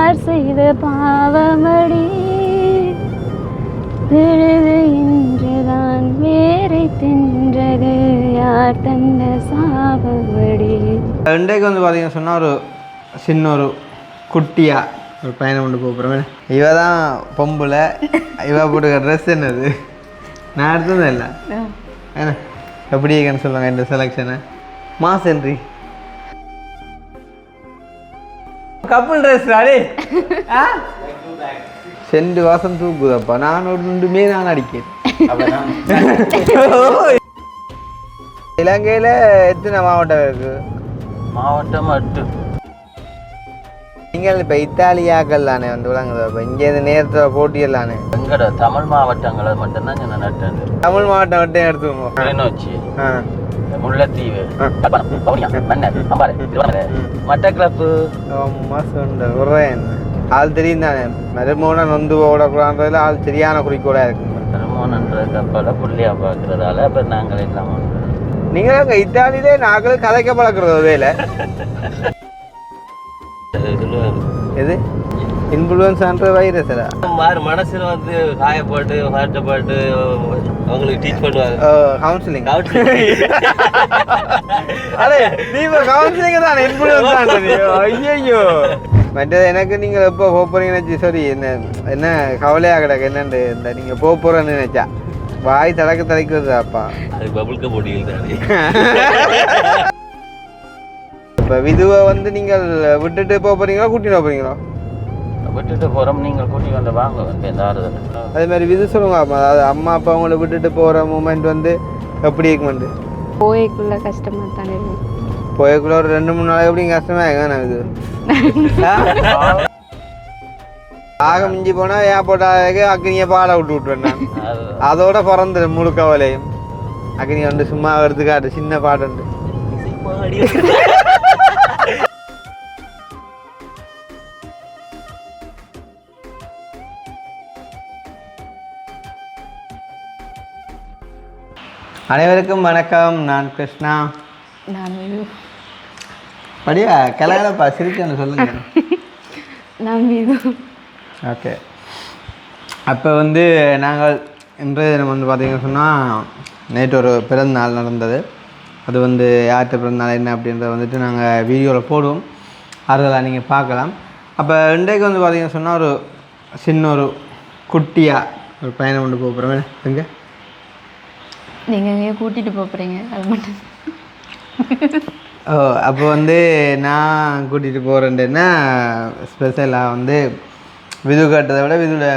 யார் செய்த பாவமடி விழுது இன்றுதான் வேரை தின்றது யார் தந்த சாபமடி. இன்றைக்கு வந்து பார்த்தீங்கன்னா சொன்னால் ஒரு சின்ன ஒரு குட்டியாக ஒரு பையனை கொண்டு போகிறோமே. இவ தான் பொம்பளை, இவ போட்டுக்க ட்ரெஸ் என்னது நான் எடுத்ததும் இல்லை ஏன்னா எப்படி இருக்குன்னு சொல்லுவாங்க இந்த செலெக்ஷனை. மாசன்றி கப்புள் ட்ரெஸ் அடே செண்டு வாசம் தூக்குதப்பா. நான் ஒன்றுமே நான் அடிக்கிறேன். இலங்கையில் எத்தனை மாவட்டம் இருக்கு? மாவட்டம் 8. நீங்கள் இப்போ இத்தாலியாக்கள் தானே வந்து விளங்குது. இப்போ இங்கேருந்து நேரத்தில் போட்டியல்லானே எங்கட தமிழ் மாவட்டங்களை மட்டும்தான் நான் நட்டேன். தமிழ் மாவட்டம் மட்டும் எடுத்துக்கோங்க. கிளிநொச்சி, முல்லைத்தீவு, மட்டக்களப்பு, ஆள் தெரியும் தானே. மருமோனன் வந்து ஓடக்கூடாதுல ஆள் சரியான குறிக்கோளா இருக்கு. மருமோனன்ற கப்பலை புள்ளியா பார்க்கறதால அப்ப நாங்கள் எல்லாம் நீங்க இத்தாலியிலே நாங்களும் கதைக்க பழக்கிறது வேலை. எது இன்ஃப்ளூயன்ஸ்ன்ற வைரஸ் மனசுல வந்து காயப்பட்டு வருத்தப்பட்டு அவங்களுக்கு டீச் பண்ணுவாங்க. கவுன்சிலிங் அரே நீ கவுன்சிலிங் தான் இன்ஃப்ளூயன்ஸ். ஐயோ மற்றது எனக்கு நீங்கள் எப்போ போகிறீங்கன்னு சரி என்ன என்ன கவலையாக கிடக்கு என்னண்டு இந்த நீங்கள் போகிறேன்னு நினைச்சா வாய் தடக்கிறது அப்பா. அது பபுள்க போட்டிகள் தானே. இப்போ விதுவை வந்து நீங்கள் விட்டுட்டு போகிறீங்களா கூட்டிட்டு போகிறீங்களா? விட்டுட்டு போகிறோம். நீங்கள் கூட்டி வந்து வாங்க வந்து இந்த ஆறுதல். அதே மாதிரி விது சொல்லுங்க. அதாவது அம்மா அப்பா அவங்கள விட்டுட்டு போகிற மூமெண்ட் வந்து எப்படி இருக்குமெண்டு? போய்க்குள்ள கஷ்டமாக தானே இருக்கும். போய்க்குள்ள ஒரு 2-3 நாள் எப்படி கஷ்டமாக இருங்க. இது ஆக மிஞ்சி போனால் ஏன் போட்டாக்கு அக்னியை பாட விட்டுவிட்டேன் நான். அதோட பிறந்துடும் முழு கவலையும். அக்னி வந்து சும்மா எடுத்துக்காட்டு சின்ன பாட்டு. அனைவருக்கும் வணக்கம். நான் கிருஷ்ணா. நான் படியா கலகலப்பா சிரிச்சு சொல்லுங்க. நான் ஓகே. அப்போ வந்து நாங்கள் இன்றைய தினம் வந்து பார்த்திங்கன்னு சொன்னால் நேற்று ஒரு பிறந்த நாள் நடந்தது. அது வந்து யார்கிட்ட பிறந்த நாள் என்ன அப்படின்றத வந்துட்டு நாங்கள் வீடியோவில் போடுவோம். அதெல்லாம் நீங்கள் பார்க்கலாம். அப்போ இன்றைக்கு வந்து பார்த்திங்கன்னு சொன்னால் ஒரு சின்ன ஒரு குட்டியாக ஒரு பையனை கொண்டு போகிறோமே. எங்கே நீங்கள் எங்கேயோ கூட்டிகிட்டு போகிறீங்க அது மட்டும். அப்போ வந்து நான் கூட்டிகிட்டு போகிறேன்டேன்னா ஸ்பெஷலாக வந்து விது கட்டதை விட விதுவோட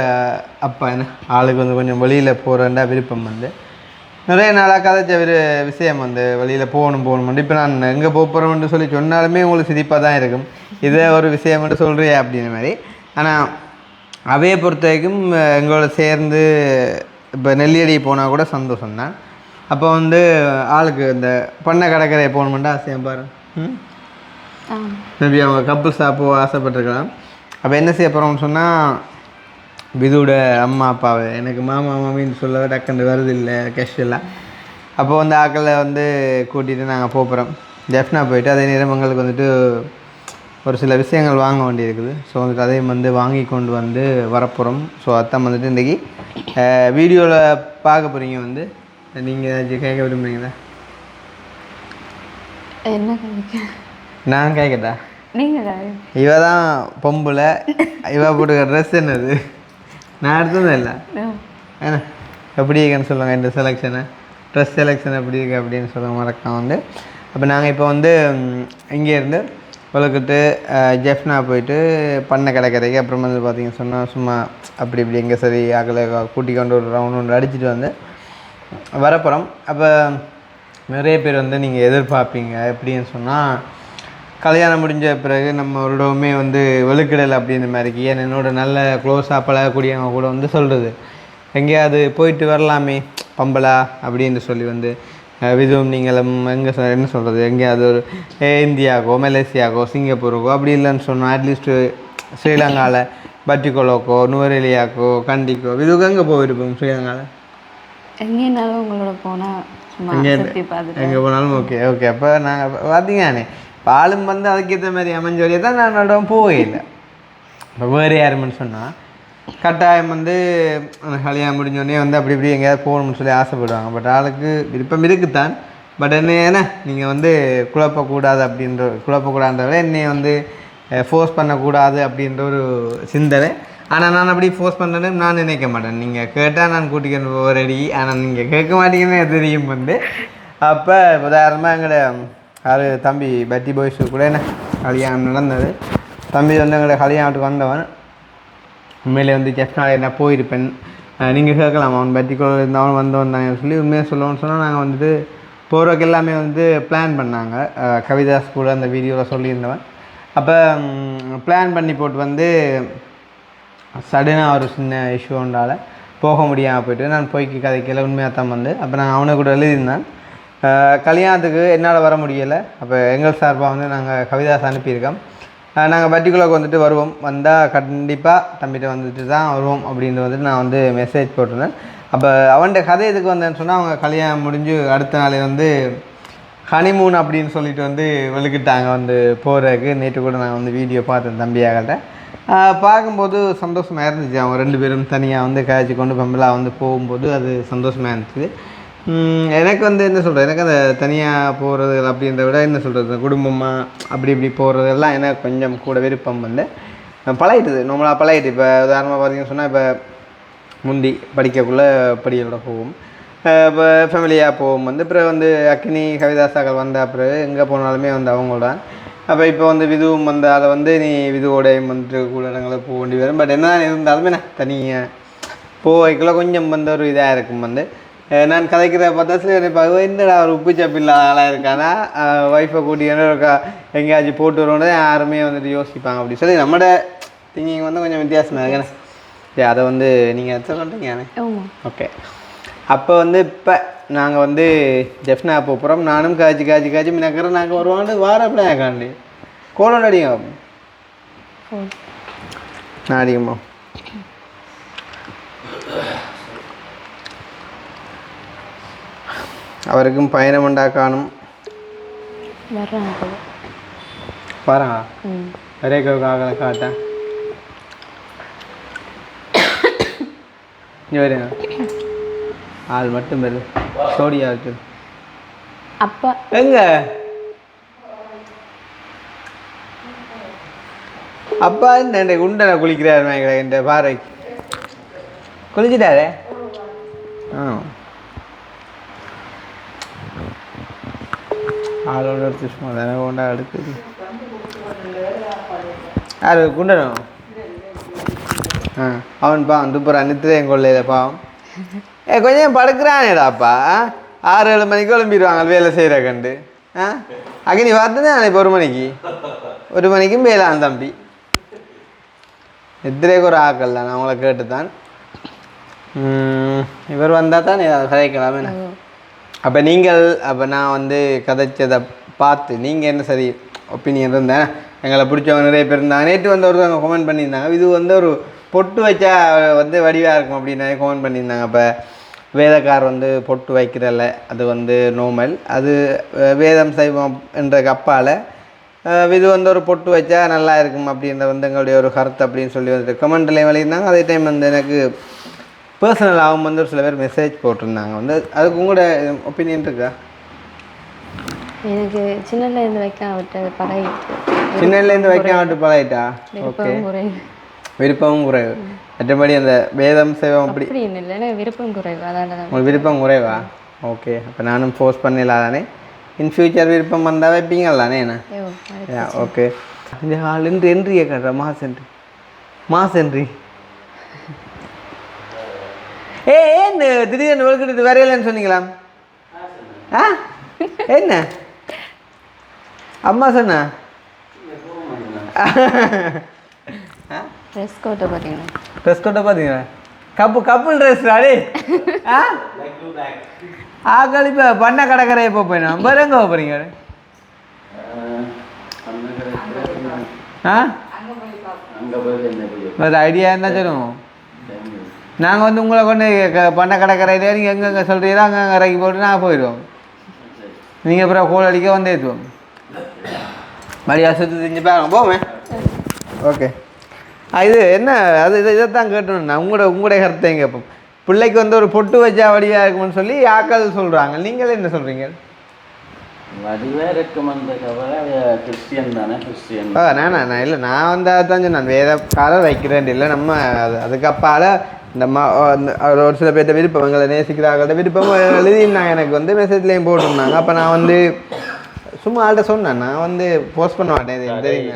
அப்பா என்ன ஆளுக்கு வந்து கொஞ்சம் வெளியில் போகிறேன்டா விருப்பம் வந்து நிறைய நாளாக கதைச்ச விஷயம் வந்து வெளியில் போகணுமெண்டு. இப்போ நான் எங்கே போகிறோம்னு சொல்லி சொன்னாலுமே உங்களுக்கு சிரிப்பாக தான் இருக்கும். இதே ஒரு விஷயம்னு சொல்கிறியா அப்படின்ற மாதிரி. ஆனால் அவையை பொறுத்த வரைக்கும் எங்களோட சேர்ந்து இப்போ நெல்லியடி போனால் கூட சந்தோஷம் தான். அப்போ வந்து ஆளுக்கு இந்த பண்ணை கடற்கரை போகணுமெண்டா ஆசையாக பாரு. மேபி அவங்க கப்புள்ஸாக போக ஆசைப்பட்டிருக்கலாம். அப்போ என்ன செய்ய போகிறோம்னு சொன்னால் விதுவோட அம்மா அப்பாவை எனக்கு மாமா மாமின்னு சொல்ல டக்குன்னு வருது இல்லை கேஷுவலாக. அப்போ வந்து ஆக்களை வந்து கூட்டிகிட்டு நாங்கள் போகிறோம். டெஃப்னா போயிட்டு அதே நேரம் எங்களுக்கு வந்துட்டு ஒரு சில விஷயங்கள் வாங்க வேண்டியிருக்குது. ஸோ வந்துட்டு அதையும் வந்து வாங்கி கொண்டு வந்து வரப்போகிறோம். ஸோ அதான் வந்துட்டு இன்றைக்கி வீடியோவில் பார்க்க போகிறீங்க. வந்து நீங்கள் ஏதாச்சும் கேட்க விரும்புகிறீங்களா? என்ன கேட்க? நான் கேட்கட்டா? நீங்கள் இவ தான் பொம்பளை, இவ போட்டுக்க ட்ரெஸ் என்னது நான் எடுத்ததும் இல்லை ஏன்னா எப்படி இருக்குன்னு சொல்லுவாங்க இந்த செலெக்ஷனை. ட்ரெஸ் செலெக்ஷன் எப்படி இருக்குது அப்படின்னு சொல்லுவாங்க மறக்காம வந்து. அப்போ நாங்கள் இப்போ வந்து இங்கேருந்து வளர்க்கிட்டு ஜெஃப்னா போயிட்டு பண்ணை கடற்கரைக்கு அப்புறம் வந்து பார்த்திங்கன்னு சொன்னால் சும்மா அப்படி இப்படி எங்கே சரி ஆக்களை கூட்டி கொண்டு ஒரு ரவுண்ட் அடிச்சுட்டு வந்து வரப்போகிறோம். அப்போ நிறைய பேர் வந்து நீங்கள் எதிர்பார்ப்பீங்க எப்படின்னு சொன்னால் கல்யாணம் முடிஞ்ச பிறகு நம்ம வருடவுமே வந்து வெளுக்கிடல் அப்படின்ற மாதிரிக்கு. ஏன் என்னோட நல்ல க்ளோஸாக பழகக்கூடியவங்க கூட வந்து சொல்கிறது எங்கேயாவது போயிட்டு வரலாமே பம்பலா அப்படின்னு சொல்லி வந்து விதுவும் நீங்களும் எங்கே என்ன சொல்கிறது எங்கேயாவது ஒரு இந்தியாவுக்கோ மலேசியாவுக்கோ சிங்கப்பூருக்கோ அப்படி இல்லைன்னு சொன்னால் அட்லீஸ்ட்டு ஸ்ரீலங்காவில் பட்டிக்கொலோக்கோ நுவரெலியாக்கோ கண்டிக்கோ விதுவுக்கு எங்கே போயிருப்போம் ஸ்ரீலங்காவில் எங்கேனாலும் உங்களோட போனால் எங்கே போனாலும் ஓகே ஓகே. அப்போ நாங்கள் பார்த்தீங்கன்னே பாலும் வந்து அதுக்கேற்ற மாதிரி அமைஞ்ச வழியை தான் நான் நடுவோம் போகல. இப்போ வேறு யாருன்னு சொன்னால் கட்டாயம் வந்து அந்த கல்யாணம் முடிஞ்சோடனே வந்து அப்படி இப்படி எங்கேயாவது போகணும்னு சொல்லி ஆசைப்படுவாங்க. பட் ஆளுக்கு விருப்பம் இருக்குத்தான். பட் என்ன நீங்கள் வந்து குழப்பக்கூடாது குழப்பக்கூடாதுன்ற விட என்னை வந்து ஃபோர்ஸ் பண்ணக்கூடாது அப்படின்ற ஒரு சிந்தனை. ஆனால் நான் அப்படி ஃபோர்ஸ் பண்ணுறேன்னு நான் நினைக்க மாட்டேன். நீங்கள் கேட்டால் நான் கூட்டிக்கணும் ரெடி. ஆனால் நீங்கள் கேட்க மாட்டீங்கன்னு தெரியும் வந்து. அப்போ உதாரணமாக எங்களோட யார் தம்பி பத்தி பாய்ஸு கூட என்ன கல்யாணம் நடந்தது. தம்பி வந்து எங்களோட கல்யாணத்துக்கு வந்தவன் உண்மையிலே வந்து ஜெஃப்னால் என்ன போயிருப்பேன். நீங்கள் கேட்கலாம் அவன் பத்திக்குள்ள இருந்தவன் வந்தவன் தானே சொல்லி உண்மையாக சொல்லுவோன்னு சொன்னால் நாங்கள் வந்துட்டு போகிறதுக்கு எல்லாமே வந்து பிளான் பண்ணாங்க. கவிதாஸ் கூட அந்த வீடியோவில் சொல்லியிருந்தவன். அப்போ பிளான் பண்ணி போட்டு வந்து சடனாக ஒரு சின்ன இஷ்யூண்டால் போக முடியாமல் போய்ட்டு நான் போய்க்கு கதைக்கல உண்மையாக தான் வந்து. அப்போ நான் அவனை கூட எழுதியிருந்தேன். கல்யாணத்துக்கு என்னால் வர முடியலை. அப்போ எங்கள் சார்பாக வந்து நாங்கள் கவிதாஸ் அனுப்பியிருக்கோம். நாங்கள் பர்டிகுலருக்கு வந்துட்டு வருவோம், வந்தால் கண்டிப்பாக தம்பிகிட்ட வந்துட்டு தான் வருவோம் அப்படின்னு வந்துட்டு நான் வந்து மெசேஜ் போட்டிருந்தேன். அப்போ அவன்கிட்ட கதை எதுக்கு வந்தேன்னு சொன்னால் அவங்க கல்யாணம் முடிஞ்சு அடுத்த நாளே வந்து ஹனிமூன் அப்படின்னு சொல்லிட்டு வந்து வெளுக்கிட்டாங்க வந்து போகிறதுக்கு. நேற்று கூட நான் வந்து வீடியோ பார்த்தேன் தம்பியாகிட்ட. பார்க்கும்போது சந்தோஷமாக இருந்துச்சு. அவங்க 2 பேரும் தனியாக வந்து காய்ச்சி கொண்டு பம்பலாக வந்து போகும்போது அது சந்தோஷமாக இருந்துச்சு. எனக்கு வந்து என்ன சொல்கிறது, எனக்கு அந்த தனியாக போகிறது அப்படின்றத விட என்ன சொல்கிறது குடும்பமாக அப்படி இப்படி போகிறதெல்லாம் எனக்கு கொஞ்சம் கூட விருப்பம் வந்து பழகிட்டுது. நம்மளாக பழகிட்டு. இப்போ உதாரணமாக பார்த்தீங்கன்னு சொன்னால் இப்போ முந்தி படிக்கக்குள்ளே படிகளோட போவோம், இப்போ ஃபேமிலியாக போவோம் வந்து. அப்புறம் வந்து அக்கினி கவிதாசாக்கள் வந்த அப்புறம் எங்கே போனாலுமே வந்து அவங்களோட. அப்போ இப்போ வந்து விதுவும் வந்து அதை வந்து நீ விதுவோடையும் வந்துட்டு கூட இடங்களை போக வேண்டி வரும். பட் என்ன இருந்தாலுமே நான் தனியாக போய்க்குள்ள கொஞ்சம் வந்து ஒரு இதாக இருக்கும் வந்து. நான் கதைக்கிற பார்த்தா சரி இப்போ என்னடா ஒரு உப்பு சப்பு இல்லாத ஆளாக இருக்கானா, ஒய்ஃபை கூட்டியான இருக்கா எங்கேயாச்சும் போட்டு வருவோன்னு யாருமே வந்துட்டு யோசிப்பாங்க அப்படி சொல்லி நம்மளோட திங்கிங் வந்து கொஞ்சம் வித்தியாசமாக இருக்குண்ணே. சரி அதை வந்து நீங்கள் சொல்கிறீங்கண்ணே. ஓகே. அப்போ வந்து இப்போ நாங்கள் வந்து ஜெஃப்னா போகிறோம். நானும் காய்ச்சி மினக்கிறேன். நாங்கள் வருவாண்டு வார அப்படியே காண்டி கோலம் அடிங்க நான் அடிக்குமா அவருக்கும் பயணம் உண்டா காணும் பாருங்க ஒரே ஆகலை காட்டேன் இங்கே வருங்க ஆள் மட்டும் பேரு சோடியா இருக்கு. அப்பா எங்க அப்பா இந்த குண்டனை குளிக்கிறாரு இந்த பாறைக்கு குளிச்சுட்டாரே. ஆளோட சுஷ்மா தானே கொண்டா எடுக்குது. யாரு குண்டனும் அவன் பாவம் துப்புறான் நித்திரையும் கொள்ளையில பாவம். கொஞ்சம் படுக்கிறானேடாப்பா. 6-7 மணிக்கு கிளம்பிடுவாங்க வேலை செய்கிற கண்டு. அக்னி பார்த்தேன் இப்போ 1 மணிக்கும் வேலான் தம்பி நித்திரைக்கு ஒரு ஆக்கள் தான். அவங்கள கேட்டு தான் இவர் வந்தால் தான் ஏதாவது கதைக்கலாமே. அப்போ நீங்கள் அப்போ நான் வந்து கதைச்சதை பார்த்து நீங்கள் என்ன சரி ஒப்பீனியன் இருந்தேன். எங்களை பிடிச்சவங்க நிறைய பேர் இருந்தாங்க. நேற்று வந்து ஒருத்தவங்க கமெண்ட் பண்ணியிருந்தாங்க, இது வந்து ஒரு பொட்டு வச்சா வந்து வடிவாக இருக்கும் அப்படின்னு கமெண்ட் பண்ணியிருந்தாங்க. அப்போ வேதக்கார் வந்து பொட்டு வைக்கிறல்ல அது வந்து நோமல், அது வேதம் சைவம் என்ற அப்பால் இது வந்து ஒரு பொட்டு வச்சா நல்லா இருக்கும் அப்படின்ற வந்து எங்களுடைய ஒரு கருத்து அப்படின்னு சொல்லி வந்துட்டு கமெண்ட்லேயும் வெளியிருந்தாங்க. அதே டைம் வந்து எனக்கு பர்சனலாகவும் வந்து ஒரு சில பேர் மெசேஜ் போட்டிருந்தாங்க வந்து. அதுக்கு உங்களோட ஒப்பீனியன் இருக்கா? எனக்கு சின்னலேருந்து வைக்க விட்டு பழகிட்டு சின்னலேருந்து வைக்க விட்டு பழகிட்டா. ஓகே, விருப்பமும் குறைவு. மற்றபடி அந்த வேதம் சேவம் அப்படி இல்லை, விருப்பம் குறைவு. அதான் உங்களுக்கு விருப்பம் குறைவா? ஓகே, அப்போ நானும் ஃபோர்ஸ் பண்ணிடலாம் தானே. இன் ஃபியூச்சர் விருப்பம் வந்தால் வைப்பீங்களா தானே என்ன? ஓகே. இந்த ஹாலிருந்து என்ட்ரியை காட்டுற மாஸ் என்ட்ரி ஏன்னு திடீர்னு வளர்க்கிட்டு வரையலன்னு சொன்னீங்களா? என்ன அம்மா சொன்னா? ட்ரெஸ் கோட்டை பார்த்தீங்களா? கப்புள் ட்ரெஸ் அடே. ஆக்கள் இப்போ பண்ண கடற்கரை எப்போ போயிடும்? வேறு எங்கே போகிறீங்க? அது ஐடியா இருந்தால் சொல்லுவோம். நாங்கள் வந்து உங்களை கொண்டு பண்ண கடற்கரையிலே நீங்கள் எங்கெங்கே சொல்கிறீங்களோ அங்கே இறக்கி போட்டு நாங்கள் போயிடுவோம். நீங்கள் அப்புறம் கோல் அடிக்க வந்து ஏற்றுவோம். மரியாதை சுற்றி செஞ்சு பாருங்க போமே. ஓகே, இது என்ன அது இதைத்தான் கேட்டணும் நான் உங்களுடைய கருத்தையும் கேட்போம். பிள்ளைக்கு வந்து ஒரு பொட்டு வச்சா வடிவாக இருக்கும்னு சொல்லி ஆக்கள் சொல்கிறாங்க, நீங்களே என்ன சொல்கிறீங்க? வடிவாக இருக்குமென்ற கவலை கிறிஸ்டியன் தானே, கிறிஸ்டியன். நான் இல்லை, நான் வந்து அதான் சொன்னேன், வேத காலம் வைக்கிறேன் இல்லை. நம்ம அதுக்கப்பால் இந்த ஒரு சில பேர்த்த விருப்பம், எங்களை நேசிக்கிறார்கள்ட்ட விருப்பம் எழுதினாங்க, எனக்கு வந்து மெசேஜ்லேயும் போட்டிருந்தாங்க. அப்போ நான் வந்து சும்மா ஆள்கிட்ட சொன்னேன், நான் வந்து போஸ்ட் பண்ண மாட்டேன் தெரியுங்க.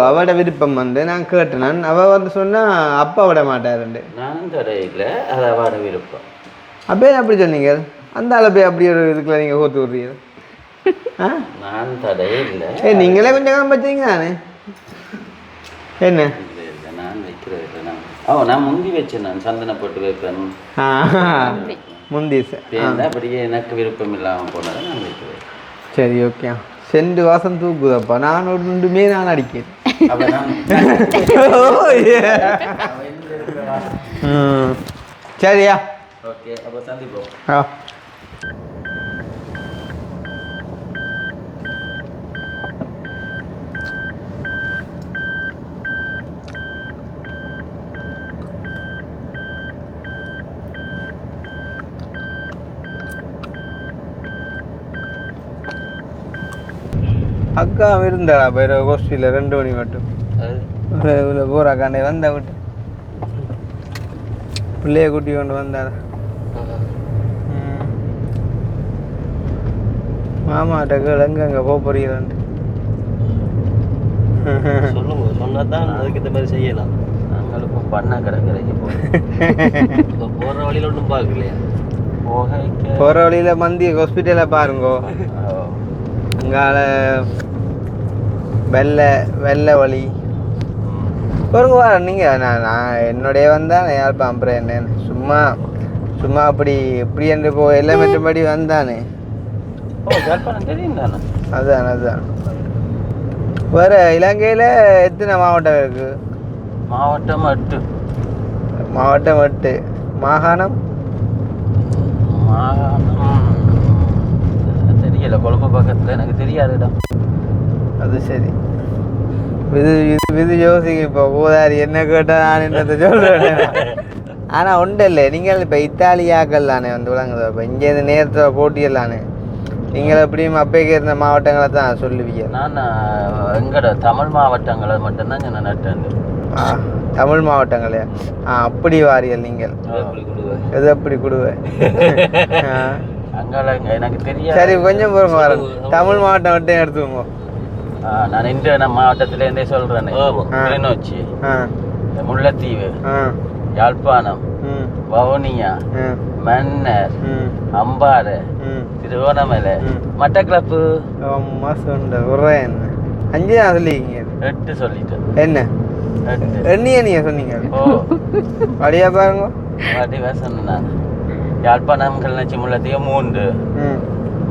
அவட விருப்பம் வந்து நான் கேட்டேன், அவள் வந்து சொன்னால் அப்பா விட மாட்டாருண்டு. நானும் தடையில்லை, அது அவட விருப்பம். அப்பயே அப்படி சொன்னீங்க, அந்த ஆளை போய் அப்படி ஒரு இதுக்குள்ள நீங்கள் கோத்து விட்றீங்க. நான் தடையே இல்லை. நீங்களே கொஞ்சம் காலம் வச்சீங்க தானே என்ன? நான் வைக்கிறேன். நான் முந்தி வச்சேன், நான் சந்தன போட்டு வைப்பேன். முந்தி சார் அப்படியே எனக்கு விருப்பம் இல்லாமல் போனதை நான் வைக்கிறேன். சரி, ஓகே. செண்டு வாசம் தூக்குதப்பா, நான் ஒன்றுமே நான் அடிக்கிறேன். சரியா? ஓகே, அப்போ சந்திப்போம். அக்கா இருந்தாடா பயிர கோஷ்டியில் 2 மணி மட்டும் போறாக்காண்டே வந்தா விட்டு பிள்ளைய கூட்டி கொண்டு வந்தாடா. மாமாட்ட எங்கெங்க போக போறீங்களான்ட்டு சொல்லுங்க, சொன்னாதான் அதுக்கு இந்த மாதிரி செய்யலாம். நாங்களும் பண்ண கிடக்குறீங்க போகிற வழியில் ஒன்றும் பார்க்கலையா? போகிற வழியில் மந்தி ஹாஸ்பிட்டலை பாருங்கோ, அங்கால வெள்ளை வழி பாருங்க. நீங்கள் நான் என்னுடைய வந்தானே யாழ்ப்பாணம், அப்புறம் என்னன்னு சும்மா அப்படி இப்படி என்று எல்லாம் மற்றபடி வந்தானே. அதுதான் வேற இலங்கையில் எத்தனை மாவட்டம் இருக்கு? மாவட்டம் 8. மாவட்டம் 8. மாகாணம் தெரியல, கொழும்பு பக்கத்தில், எனக்கு தெரியாதுடா. அது சரி. விது யோசிக்க இப்போ ஊதாரி என்ன கேட்டால் நான் என்னத்தை சொல்கிறேன். ஆனால் உண்டு இல்லை, நீங்கள் இப்போ இத்தாலியாக்கள் தானே வந்து விளங்குதோ. இப்போ இங்கேருந்து நேரத்தில் போட்டியல்லானே நீங்கள் எப்படியும் அப்பைக்கு இருந்த மாவட்டங்களை தான் சொல்லுவீங்க. நான் எங்கட தமிழ் மாவட்டங்களை மட்டும்தான் நான் நட்டேன். தமிழ் மாவட்டங்களே அப்படி வாரியல் நீங்கள் எது அப்படி கொடுவேன் அங்கே எனக்கு தெரியாது. சரி, கொஞ்சம் போங்க வர தமிழ் மாவட்டம் மட்டும் எடுத்துக்கோங்க. நான் இந்த மாவட்டத்திலேருந்தே சொல்கிறேன். கிளிநொச்சி, முல்லைத்தீவு, யாழ்ப்பாணம், வவுனியா, மன்னர், அம்பாறை, திருவோணமலை, மட்டக்களப்பு. அம்மா சொன்ன உரையன் 5 தான் சொல்லிங்க. 8 சொல்லிட்டேன். என்ன எண்ணிய நீங்க சொன்னீங்க? ஓ, வடிவா பாருங்க. வடிவா சொன்னேன் நான். யாழ்ப்பாணம், கிளிநொச்சி, முல்லைத்தீவு 3,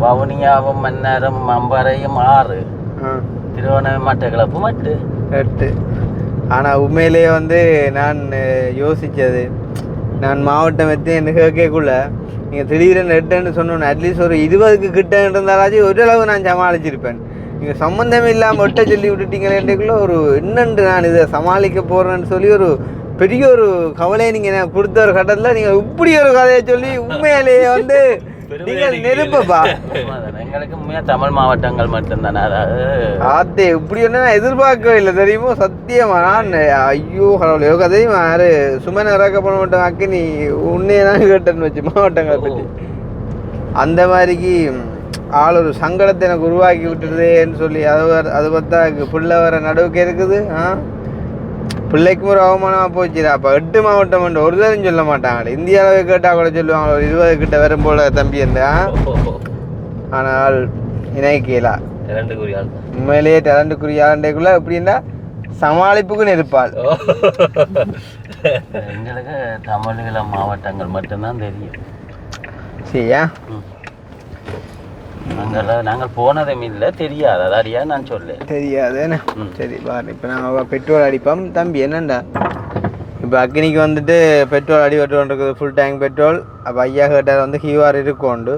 வவுனியாவும் மன்னரும் அம்பாறையும் 6, திருவோணமலை, மட்டக்களப்பு 8. ஆனால் உண்மையிலேயே வந்து நான் யோசித்தது, நான் மாவட்டம் என்ன கேட்கக்குள்ள நீங்கள் திடீரென்னு 8ன்னு சொன்னோன்னு அட்லீஸ்ட் ஒரு 20க்கு கிட்ட இருந்தாலாச்சும் ஓரளவு நான் சமாளிச்சிருப்பேன். நீங்கள் சம்மந்தமே இல்லாமல் 8 சொல்லி விட்டுட்டீங்களேன்றக்குள்ள ஒரு என்னென்று நான் இதை சமாளிக்க போகிறேன்னு சொல்லி ஒரு பெரிய ஒரு கவலையை நீங்கள் நான் கொடுத்த ஒரு கட்டத்தில் நீங்கள் இப்படி ஒரு கதையை சொல்லி உண்மையிலேயே வந்து நீங்கள் நெருப்பப்பா. எங்களுக்கு உண்மையாக தமிழ் மாவட்டங்கள் மட்டும்தானே. அதாவது இப்படி ஒன்று நான் எதிர்பார்க்கவே இல்லை தெரியுமோ, சத்தியமா. நான் ஐயோ கடவுளே கதையும் யாரு சுமன் இறக்கப்பட மாட்டேன் அக்கி நீ உன்னையே தான் கேட்டேன்னு வச்சு மாவட்டங்களை பற்றி அந்த மாதிரிக்கு ஆள் ஒரு சங்கடத்தை எனக்கு உருவாக்கி விட்டுருதேன்னு சொல்லி அது பார்த்தா பிள்ளை வர நடுவுக்கு இருக்குது. பிள்ளைக்கும் ஒரு அவமானமாக போச்சுடா. அப்போ 8 மாவட்டம் ஒரு தரம் சொல்ல மாட்டாங்களே, இந்தியாவே கேட்டால் கூட சொல்லுவாங்க ஒரு 20 கிட்ட வரும் போல தம்பி இருந்தா. ஆனால் இணைக்கலா உண்மையிலேயே டேலண்ட்டுக்குரிய ஆண்டைக்குள்ள எப்படின்னா சமாளிப்புக்குன்னு இருப்பாள். எங்களுக்கு தமிழீழ மாவட்டங்கள் மட்டும்தான் தெரியும். சரியா? நாங்கள் போனதும் இல்லை, தெரியாது. அதாடியா நான் சொல்ல தெரியாது. என்ன சரி பாரு, இப்போ நாங்கள் பெட்ரோல் அடிப்போம் தம்பி. என்னண்டா இப்போ அக்னிக்கு வந்துட்டு பெட்ரோல் அடி வெட்டுவோன்றது ஃபுல் டேங்க் பெட்ரோல். அப்போ ஐயா கேட்டார் வந்து ஹீவார் இருக்கும்ண்டு.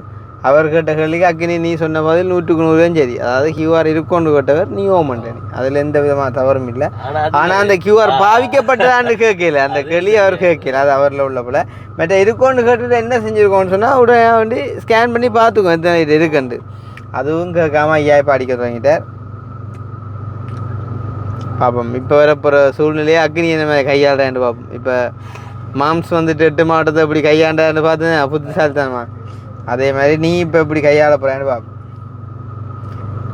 அவர் கேட்ட கேள்விக்கு அக்கினி நீ சொன்ன பதில் 100% சரி. அதாவது கியூஆர் இருக்கொண்டு கேட்டவர் நீ ஓமண்டனி, அதில் எந்த விதமாக தவறும் இல்லை. ஆனால் அந்த கியூஆர் பாவிக்கப்பட்டதான்னு கேட்கல, அந்த கேள்வி அவர் கேட்கல, அது அவரில் உள்ள போல. மற்ற இருக்கொண்டு கேட்டுட்டு என்ன செஞ்சுருக்கோன்னு சொன்னால் உடனே வந்து ஸ்கேன் பண்ணி பார்த்துக்கோ எத்தனை இது இருக்குண்டு. அதுவும் கேட்காம ஐயா இப்போ அடிக்க தொடங்கிட்டார். பார்ப்போம் இப்போ வரப்போகிற சூழ்நிலையை அக்னி என்ன மாதிரி கையாளுறான்னு பார்ப்போம். இப்போ மாம்ஸ் வந்துட்டு 8 மாவட்டத்தை எப்படி கையாண்டான்னு பார்த்து புத்திசாலித்தனமா, அதே மாதிரி நீ இப்போ எப்படி கையாள போகிறான்னு பார்ப்போம்.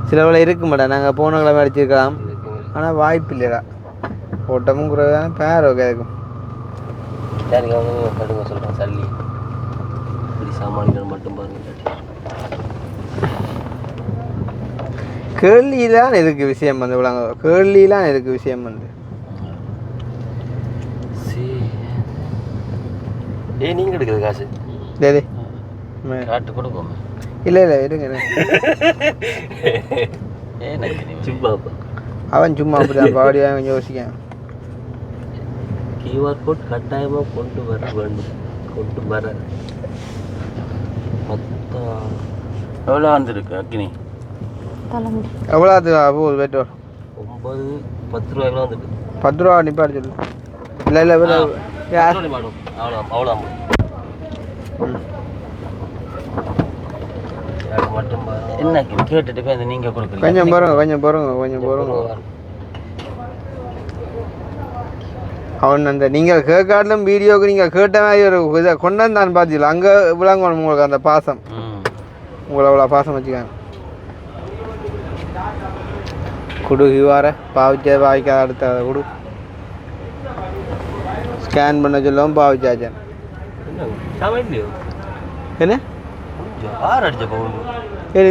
சிலவில் இருக்க மாட்டேன், நாங்கள் போன கிழமை அடிச்சிருக்கலாம், ஆனால் வாய்ப்பு இல்லைடா. ஓட்டமும் குறைவான பேர் ஓகே இருக்கும். சொல்கிறேன் சல்லி இப்படி சாமானிகள் மட்டும் பாருங்க. கேள்வியிலான் எதுக்கு விஷயம் வந்து விளாங்க, கேள்வியிலான் எதுக்கு விஷயம் வந்து நீங்கள் எடுக்கிற காசு சரி காட்டு கூட போமே. இல்லை இல்லை இருங்க சும்மா அவன் சும்மா அப்படிதான் பாடியாக யோசிக்க. கியூஆர் கோட் கட்டாயமாக கொண்டு வர வேண்டும். கொண்டு வர எவ்வளோ வந்துருக்கு அக்னி? எவ்வளோ அது போகுது பெட்ரோல்? 9-10 ரூபாய்க்குலாம் வந்துட்டு. 10 ரூபா நிப்பாடி சொல்லு. இல்லை இல்லை அவ்வளோ அவ்வளோ மட்டும் என்ன கேட்டுட்டு போய் நீங்கள் கொடுக்குறீங்க. கொஞ்சம் போகிறோங்க. அவன் அந்த நீங்கள் கேட்காட்டிலும் வீடியோவுக்கு நீங்கள் கேட்ட மாதிரி ஒரு இதை கொண்டாந்து பார்த்தீங்களா, அங்கே விளங்கணும் உங்களுக்கு அந்த பாசம். உங்களை அவ்வளோ பாசம் வச்சுக்காங்க. குடுகி வார பாவிக்காத அடுத்த கொடு. ஸ்கேன் பண்ண சொல்லவும் பாவிச்சாச்சேன். என்ன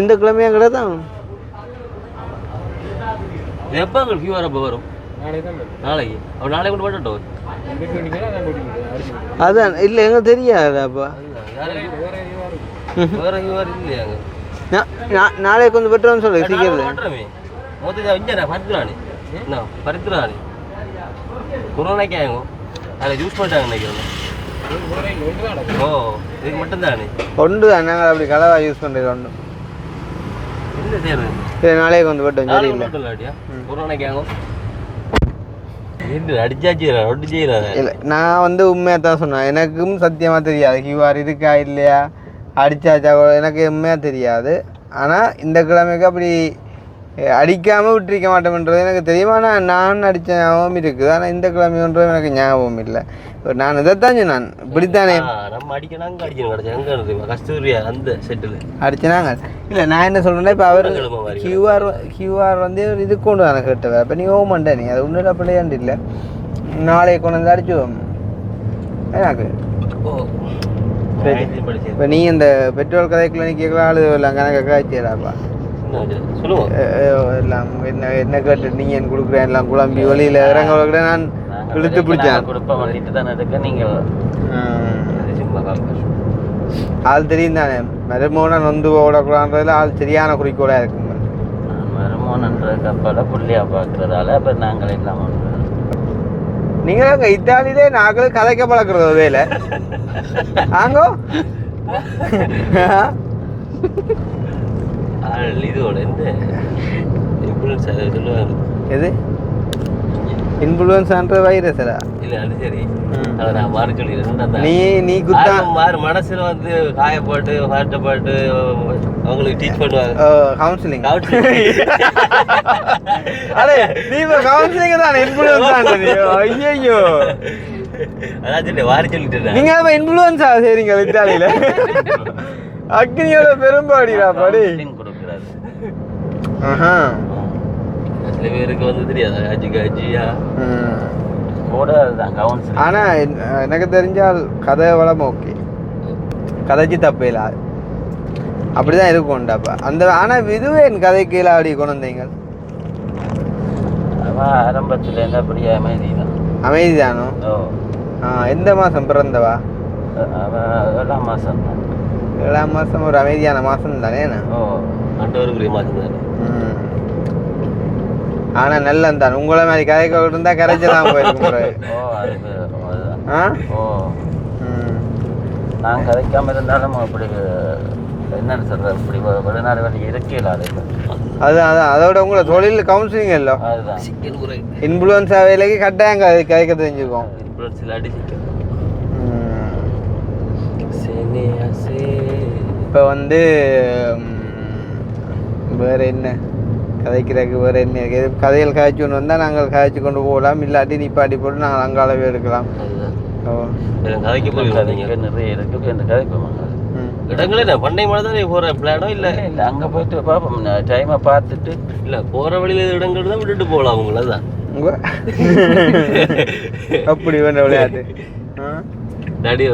இந்த கிழமையா கிடையாது? எப்போ உங்களுக்கு கியூஆர் அப்போ வரும்? நாளைக்கு அவன் நாளைக்கு கொண்டு போட்டோம். அதான் இல்லை எங்களுக்கு தெரியாது. அப்போ வேற கியூஆர் இல்லையாங்க. நாளைக்கு கொஞ்சம் பெட்ரோல்னு சொல்லு சீக்கிரம். பருத்துறானே கொரோனாக்கே ஆகும் அதை யூஸ் பண்ணிட்டாங்க நினைக்கிறேன். ஓ இதுக்கு மட்டும்தானே ஒன்று தான் நாங்கள் அப்படி கலவாக யூஸ் பண்ணுறது ஒன்று. என்ன செய்யறது? சரி நாளைக்கு வந்து பெட்ரோல் சரி இல்லை கொரோனாக்கே ஆகும். அடிச்சாச்சு ஒட்டு செய்யறாங்க. இல்லை நான் வந்து உண்மையாக தான் சொன்னேன். எனக்கும் சத்தியமாக தெரியாது கியூஆர் இருக்கா இல்லையா, அடிச்சாச்சா எனக்கு உண்மையாக தெரியாது. ஆனால் இந்த கிழமைக்கு அப்படி அடிக்காமல் விட்டுருக்க மாட்டோம்ன்றது எனக்கு தெரியுமா. நான் அடித்த ஞாபகம் இருக்குது, ஆனால் இந்த கிழமைன்றது எனக்கு ஞாபகம் இல்லை. நான் இதைத்தான் சொன்னான் இப்படித்தானே நம்ம அடிக்கணாங்க அடிக்கணும் கஸ்தூரியா அந்த செட்டில் அடிச்சனாங்க. இல்லை நான் என்ன சொல்கிறேன்னா இப்போ அவர் கியூஆர் வந்து இது கொண்டு தானே கேட்டவ. இப்போ நீ ஓமண்டே நீ அது ஒன்றும் பிள்ளையாண்டு இல்லை, நாளைக்கு கொண்டு வந்து அடிச்சுவோம் எனக்கு. இப்போ நீ இந்த பெட்ரோல் கதைக்குள்ள நீ கேட்கலாம் ஆளுலாம் கணக்கு காய்ச்சிடாப்பா எல்லாம் என்ன என்ன கேட்டு நீங்கள் என் கொடுக்குறேன் எல்லாம் குழம்பி வழியில் இறங்க நான் இழுத்து பிடிச்சேன். ஆள் தெரியும் தானே மருமோனன் வந்து ஓடக்கூடாதுல ஆள் சரியான குறிக்கோளாக இருக்கும். மருமோனன்ற கப்பலை புள்ளியாக பார்க்குறதால இப்போ நாங்கள் இல்லாமல் நீங்களும் இத்தாலியிலே நாங்களும் கதைக்க பழக்கிறது வேலை ஆங்கோ இதோட இந்த இன்ஃப்ளூயன்ஸ் சொல்லுவாங்க. எது இன்ஃப்ளூயன்ஸ்ன்ற வைரஸா? இல்லை அது சரி, அதை நான் மாறி சொல்லிடுறேன். நீ குத்தா மாறு மனசில் வந்து காயப்பட்டு பாட்டப்பட்டு அவங்களுக்கு டீச் பண்ணுவாங்க. கவுன்சிலிங் அடே நீ இப்போ கவுன்சிலிங் தான் இன்ஃப்ளூயன்ஸ். ஐயோ அதான் சொல்லி மாறி சொல்லிட்டு நீங்கள் இப்போ இன்ஃப்ளூயன்ஸா சரிங்க இத்தாலியில் அக்னியோட பெரும்பாடிடா படி கொடுக்குறாரு. சில பேருக்கு வந்து தெரியாது அஜியா கூட தான் கவுன்சிலிங். ஆனால் எனக்கு தெரிஞ்சால் கதை வளம் ஓகே, கதைச்சி தப்பு இல்லை அப்படி தான் இருக்கும்டாப்பா அந்த. ஆனால் இதுவே என் கதை கீழே அப்படி கொண்டு வந்தீங்க. அவன் ஆரம்பத்துலேருந்து அப்படியே அமைதி தான். அமைதி தானோ? எந்த மாதம் பிறந்தவா? அவன் 7ஆம் மாதம் தான். 7ஆம் மாதம் ஒரு அமைதியான மாதம் தானே? மாதம் தானே. ஆனால் நல்லம் தான். உங்களை மாதிரி கதைக்க இருந்தால் கரைச்சலாம் போயிருக்கும். நான் கதைக்காம இருந்தாலும் அப்படி என்னன்னு சொல்ற இப்படி வெளிநாடு வேலை இருக்கல அதான் அதோட உங்களை தொழில் கவுன்சிலிங் இல்லை அதுதான் இன்ஃப்ளூயன்ஸ் வேலைக்கு கட்டாயம் கதைக்க தெரிஞ்சுக்கோம் இன்ஃப்ளூயன்ஸில் அடிச்சிக்க இப்போ வந்து வேறு என்ன கதைக்கிறதுக்கு வேறு என்ன எது கதைகள் காய்ச்சி ஒன்று வந்தால் நாங்கள் காய்ச்சி கொண்டு போகலாம் இல்லாட்டி நிப்பாட்டி போட்டு நாங்கள் அங்காளவே எடுக்கலாம் கதைக்கு போகிறீங்க நிறைய இருக்கு இந்த கதைக்கு இடங்களே பண்டை மழை தான் போகிற பிளானோ இல்லை இல்லை அங்கே போயிட்டு பார்ப்போம் டைமை பார்த்துட்டு இல்லை போகிற வழியில் இடங்கள் தான் விட்டுட்டு போகலாம் அவங்கள தான் அப்படி வேண்ட விளையாட்டு டாடி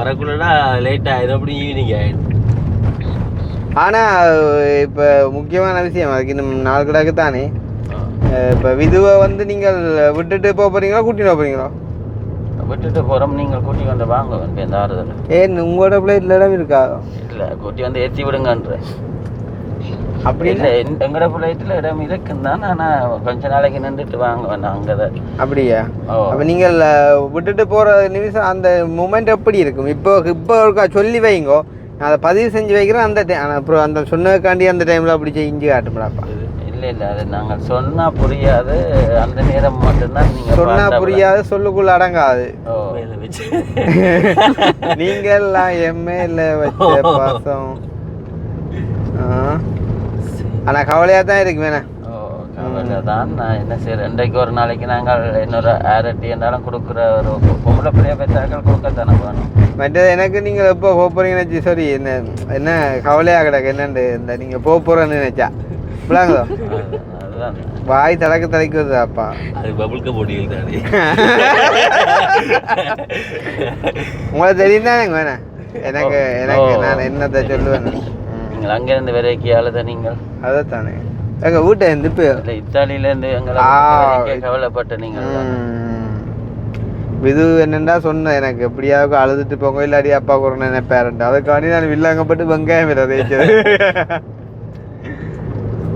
வரக்குள்ளா லேட் ஆகிடும் அப்படி ஈவினிங் ஆகிடும். ஆனால் இப்போ முக்கியமான விஷயம் அதுக்கு இன்னும் 4 கிடக்கு தானே. இப்போ விதுவை வந்து நீங்கள் விட்டுட்டு போக போகிறீங்களா கூட்டிட்டு போகிறீங்களா? விட்டுட்டு போகிறோம், நீங்கள் கூட்டி கொண்டு வாங்க இந்த ஆறுதல். ஏன் உங்களோட பிள்ளைல இடம் இருக்கா? இல்லை, கூட்டி வந்து ஏற்றி விடுங்கன்ற. அப்படி இல்லை, எங்களோட ஃப்ளைட்டில் இடம் இருக்குன்னு தான். ஆனால் கொஞ்ச நாளைக்கு நின்றுட்டு வாங்க வேண்டாம் அங்கே தான். அப்படியா? அப்போ நீங்கள் விட்டுட்டு போகிற நிமிஷம் அந்த மூமெண்ட் எப்படி இருக்கும்? இப்போ இருக்கா சொல்லி வைங்கோ, நான் அதை பதிவு செஞ்சு வைக்கிறேன். அந்த அப்புறம் அந்த சொன்னதுக்காண்டி அந்த டைமில் அப்படி செஞ்சு காட்டும்டாப்பா. இல்லை இல்லை, அது நாங்கள் சொன்னால் புரியாது. அந்த நேரம் மட்டும்தான் நீங்கள் சொன்னால் புரியாது, சொல்லுக்குள்ள அடங்காது. நீங்கள்லாம் எம்ஏல வச்ச பாசம். ஆனால் கவலையாக தான் இருக்கு வேணா. கவலை தான். நான் என்ன செய்யறேன், இன்றைக்கு ஒரு நாளைக்கு நாங்கள் இன்னொரு ஆரட்டி என்றாலும் கொடுக்குற ஒரு பொம்பளை பிள்ளைய பெற்றாக்கள் கொடுக்கத்தானே வேணும். மற்றது எனக்கு நீங்கள் எப்போ போக போகிறீங்கன்னு சரி என்ன கவலையாக கிடக்கு என்னண்டு இந்த நீங்கள் போக போகிறேன்னு நினைச்சா பிள்ளாங்களோ அதுதான் வாய் தலைக்கு வருதாப்பா. அது பபுள்க போட்டிகள் தானே. உங்களுக்கு தெரியும் தானே வேணா. எனக்கு நான் என்னத்தை சொல்லுவேன். நீங்கள் அங்கேருந்து விரைக்கியால் தான் நீங்கள் அதைத்தானே எங்கள் வீட்டை இருந்து இப்போ இல்லை இத்தாலியிலேருந்து எங்களை கவலைப்பட்ட நீங்கள் இது என்னென்னா சொன்னேன், எனக்கு எப்படியாவது அழுதுட்டு போங்க இல்லாடி அப்பா கூட நினைப்பேரண்ட். அதுக்காண்டி நான் வில்லாங்கப்பட்டு வெங்காயம் விட தேய்ச்சது.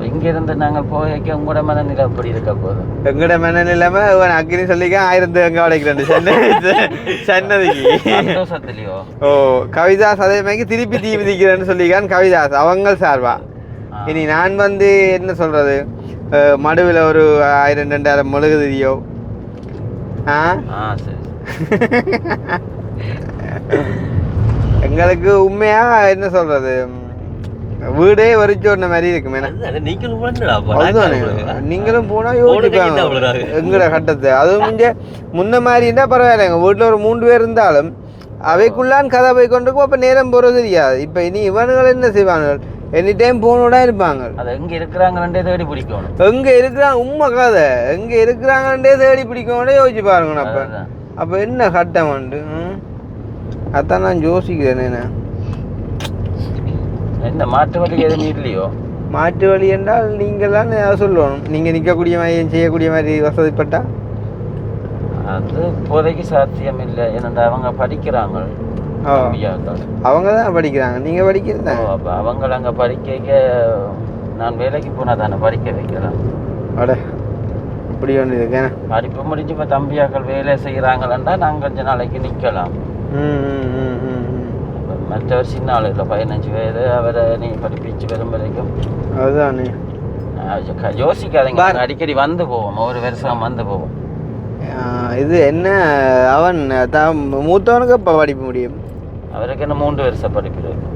இங்கிருந்து நாங்கள் போய்க்க உங்களோட மனநிலை அப்படி இருக்க போதும். எங்களோட மனநிலைமை அக்கினி சொல்லிக்க 1000 வெங்காயம் உடைக்கிறேன் சன்னதிக்கு சந்தோஷத்துலையோ. கவிதாஸ் அதே மாதிரி திருப்பி தீ மிதிக்கிறேன்னு சொல்லிக்கான் கவிதாஸ் அவங்க சார்பா. இனி நான் வந்து என்ன சொல்றது, மடுவில் ஒரு 1000-2000 மெழுகுதிரியோ. எங்களுக்கு உண்மையா என்ன சொல்றது, வீடே வரிச்சோட மாதிரி இருக்குமே. நீங்களும் போனா யோசிப்பாங்க எங்கட கட்டத்தை. அதுவும் முன்ன மாதிரி இருந்தா பரவாயில்ல. எங்க வீட்டுல ஒரு 3 பேர் இருந்தாலும் அவைக்குள்ளான் கதை போய் கொண்டிருக்கும். அப்ப நேரம் போறது தெரியாது. இப்ப இனி இவனுகள் என்ன செய்வாங்க, எனி டைம் போனோட இருப்பாங்க. எங்க இருக்கிறாங்கன்னே தேடி பிடிக்கணும். எங்க இருக்கிறாங்க உண்மை கதை, எங்க இருக்கிறாங்கன்னே தேடி பிடிக்கணும். யோசிச்சு பாருங்க. அப்ப என்ன கட்டம் உண்டு. அதான் நான் யோசிக்கிறேன். என்ன மாற்று வழி எதுவும் இல்லையோ? மாற்று வழி என்றால் நீங்கள் தான் சொல்லணும். நீங்கள் நிற்கக்கூடிய மாதிரி செய்யக்கூடிய மாதிரி வசதிப்பட்டா அது இப்போதைக்கு சாத்தியம் இல்லை. ஏன்னா அவங்க படிக்கிறாங்க. அவங்க தான் படிக்கிறாங்க, நீங்கள் படிக்கிறதா? அப்போ அவங்க அங்கே படிக்க நான் வேலைக்கு போனால் தானே படிக்க வைக்கிறேன். அட இப்படி ஒன்று இருக்கேன். படிப்பு முடிஞ்சு இப்போ தம்பியாக்கள் வேலை செய்கிறாங்களா நாங்கள் கொஞ்ச நாளைக்கு நிற்கலாம். மற்றவர் சின்ன ஆள் இல்லை, 15 வயது. அவரை நீ படிப்பிச்சு வரும் வரைக்கும் அதுதானே யோசிக்காதீங்க. அடிக்கடி வந்து போவோம், ஒரு வருஷம் வந்து போவோம். இது என்ன அவன் மூத்தவனுக்கு இப்போ படிக்க முடியும்? அவருக்கு இன்னும் 3 வருஷம் படிப்பு இருக்கு.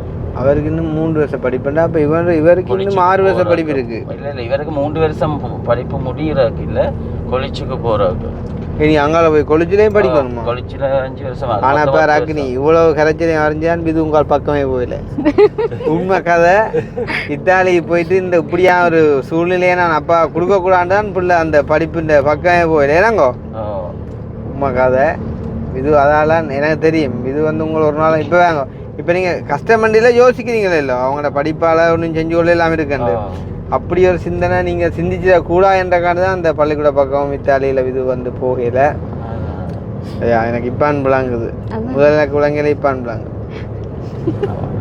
அவருக்கு இன்னும் 3 வருஷம் படிப்புண்டா? அப்போ இவருக்கு இன்னும் 6 வருஷம் படிப்பு இருக்கு. இல்லை இவருக்கு 3 வருஷம் படிப்பு முடிகிறதுக்கு இல்லை, கொலிச்சுக்கு போகிறதுக்கு. இனி அங்கால போய் கொலிச்சிலையும் படிக்கணுமா? கொலிச்சில் 5 வருஷம். ஆனால் இப்போ ராக்கினி இவ்வளவு கரைச்சலையும் அறிஞ்சான் இது உங்கள் பக்கமே போயில. உண்மை கதை. இத்தாலிக்கு போயிட்டு இந்த இப்படியா ஒரு சூழ்நிலையை நான் அப்பா கொடுக்கக்கூடாண்டான் பிள்ளை அந்த படிப்புன்ற பக்கமே போயில. ஏனாங்கோ உண்மை கதை இது. அதால எனக்கு தெரியும். இது வந்து உங்களை ஒரு நாள் இப்போ வாங்க. இப்போ நீங்கள் கஷ்டமண்டியில் யோசிக்கிறீங்களே இல்லை, அவங்களோட படிப்பால் ஒன்றும் செஞ்சு கொள்ள இல்லாமல் இருக்குண்டு. அப்படி ஒரு சிந்தனை நீங்கள் சிந்திச்ச கூடா என்ற காரணம் தான் அந்த பள்ளிக்கூட பக்கம் இத்தாலியில் இது வந்து போகல. எனக்கு இப்போ அனுப்பலாங்குது. முதல்ல எனக்கு விளங்கல, இப்போ அனுப்பலாங்க.